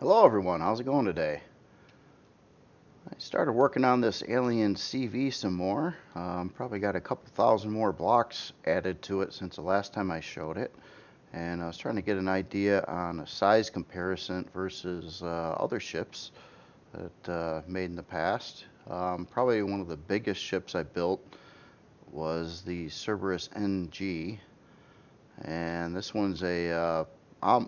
Hello everyone, how's it going today? I started working on this Alien CV some more. Probably got a couple thousand more blocks added to it since the last time I showed it. And I was trying to get an idea on a size comparison versus other ships that made in the past. Probably one of the biggest ships I built was the Cerberus NG. And this one's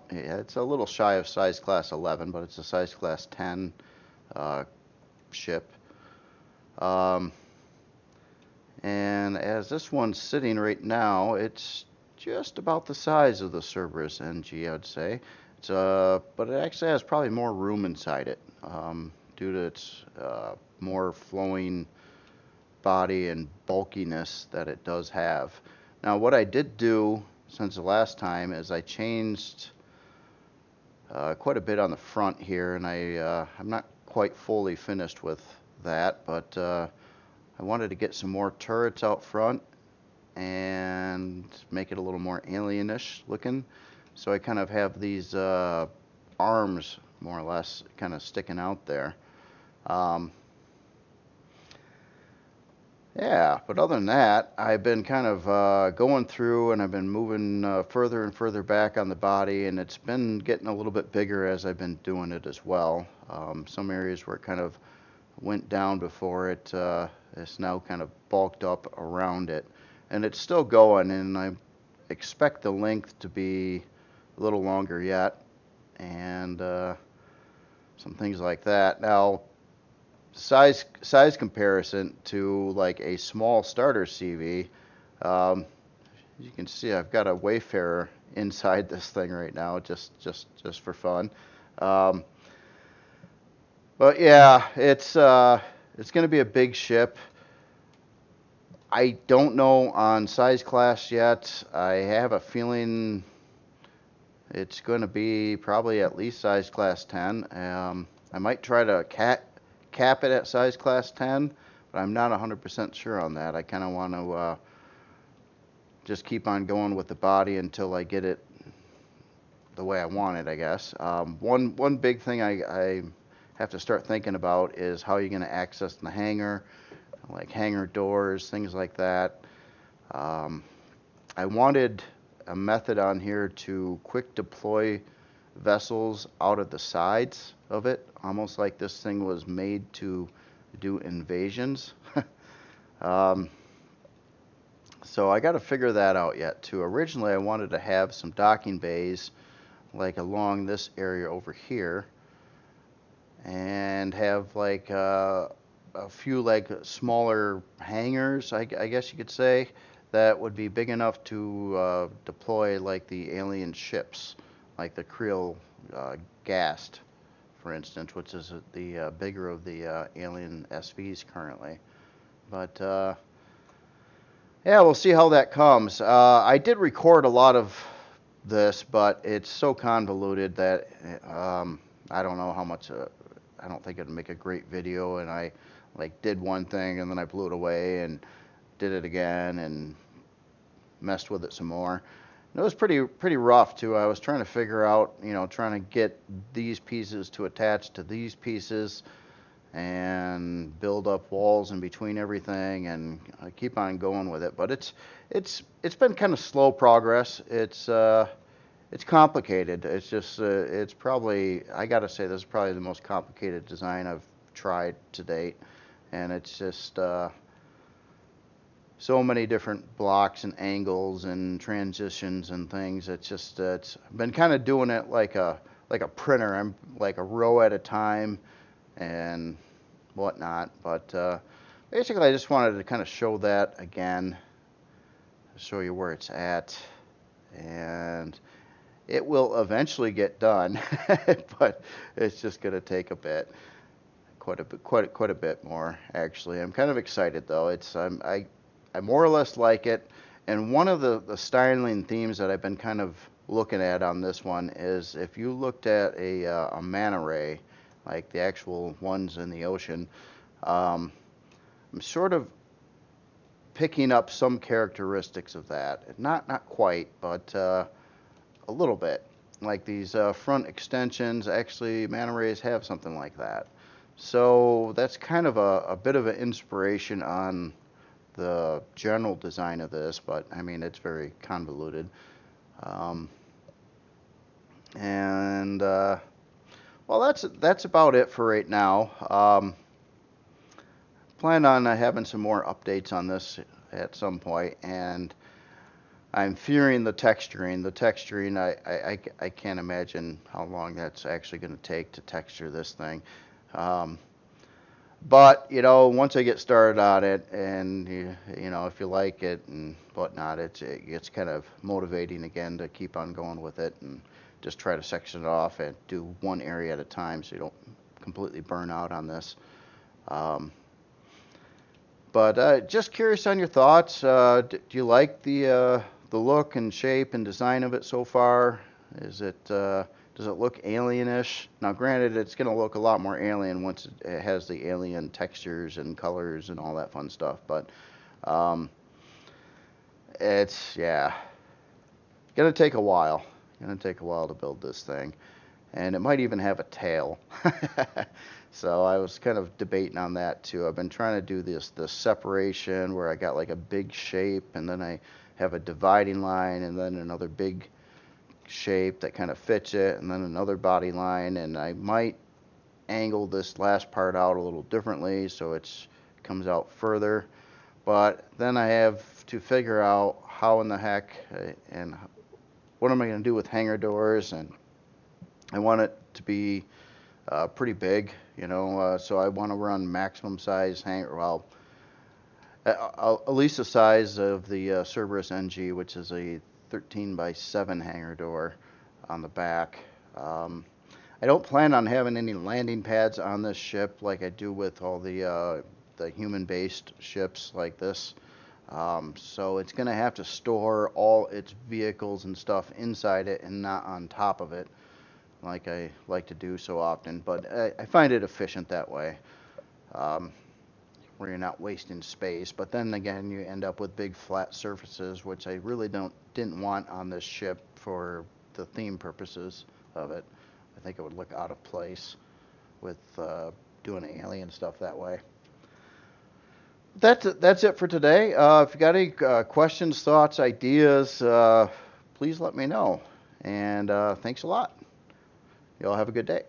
it's a little shy of size class 11, but it's a size class 10 uh, ship. Um, and as this one's sitting right now, it's just about the size of the Cerberus NG, I'd say. But it actually has probably more room inside it due to its more flowing body and bulkiness that it does have. Now, what I did do since the last time is I changed quite a bit on the front here, and I'm not quite fully finished with that, but I wanted to get some more turrets out front and make it a little more alienish looking. So I kind of have these arms, more or less, kind of sticking out there. Um, yeah, but other than that, I've been kind of going through and I've been moving further and further back on the body, and it's been getting a little bit bigger as I've been doing it as well. Some areas where it kind of went down before it's now kind of bulked up around it. And it's still going, and I expect the length to be a little longer yet, and some things like that. Now, size comparison to like a small starter CV. As you can see, I've got a Wayfarer inside this thing right now, just for fun. Um, but yeah, it's going to be a big ship. I don't know on size class yet. I have a feeling it's going to be probably at least size class 10. I might try to cap it at size class 10, but I'm not 100% sure on that. I kind of want to just keep on going with the body until I get it the way I want it, I guess. One big thing I have to start thinking about is how you're going to access the hangar, like hangar doors, things like that. Um, I wanted a method on here to quick deploy vessels out of the sides of it, almost like this thing was made to do invasions. um, so I got to figure that out yet too. Originally, I wanted to have some docking bays like along this area over here, and have like a few like smaller hangars, I guess you could say, that would be big enough to deploy like the alien ships, like the Creel Gast, for instance, which is the bigger of the alien SVs currently. But yeah, we'll see how that comes. I did record a lot of this, but it's so convoluted that I don't know how much. I don't think it'd make a great video, and I like did one thing and then I blew it away and did it again and messed with it some more. And it was pretty rough too. I was trying to figure out, trying to get these pieces to attach to these pieces and build up walls in between everything, and I keep on going with it. But it's been kind of slow progress. It's complicated. It's just it's probably, I gotta say, this is probably the most complicated design I've tried to date, and it's just so many different blocks and angles and transitions and things. It's been kind of doing it like a printer. I'm like a row at a time and whatnot. But basically, I just wanted to kind of show that again, show you where it's at, and it will eventually get done, but it's just going to take a bit, quite a bit more actually. I'm kind of excited though. I more or less like it, and one of the styling themes that I've been kind of looking at on this one is if you looked at a manta ray, like the actual ones in the ocean, um, I'm sort of picking up some characteristics of that. Not quite, but a little bit. like these front extensions, actually manta rays have something like that. So that's kind of a bit of an inspiration on the general design of this, but I mean, it's very convoluted. Um, and well, that's about it for right now. Plan on having some more updates on this at some point, and I'm fearing the texturing. The texturing, I can't imagine how long that's actually going to take to texture this thing. Um, but you know, once I get started on it, and you know, if you like it and whatnot, it's kind of motivating again to keep on going with it and just try to section it off and do one area at a time, so you don't completely burn out on this. Um, but just curious on your thoughts. Do you like the look and shape and design of it so far? Is it does it look alienish? Now, granted, it's going to look a lot more alien once it has the alien textures and colors and all that fun stuff. But um, it's yeah, going to take a while. Going to take a while to build this thing, and it might even have a tail. So I was kind of debating on that too. I've been trying to do this separation where I got like a big shape, and then I have a dividing line, and then another big shape that kind of fits it, and then another body line, and I might angle this last part out a little differently so it comes out further. But then I have to figure out how in the heck and what am I going to do with hangar doors, and I want it to be pretty big, you know, so I want to run maximum size hangar, well, at least the size of the Cerberus NG, which is a 13 by 7 hangar door on the back. I don't plan on having any landing pads on this ship like I do with all the human-based ships like this. So it's going to have to store all its vehicles and stuff inside it and not on top of it, like I like to do so often. But I find it efficient that way, where you're not wasting space. But then again, you end up with big flat surfaces, which I really didn't want on this ship for the theme purposes of it. I think it would look out of place with doing alien stuff that way. That's it for today. If you got any questions, thoughts, ideas, please let me know. And thanks a lot. Y'all have a good day.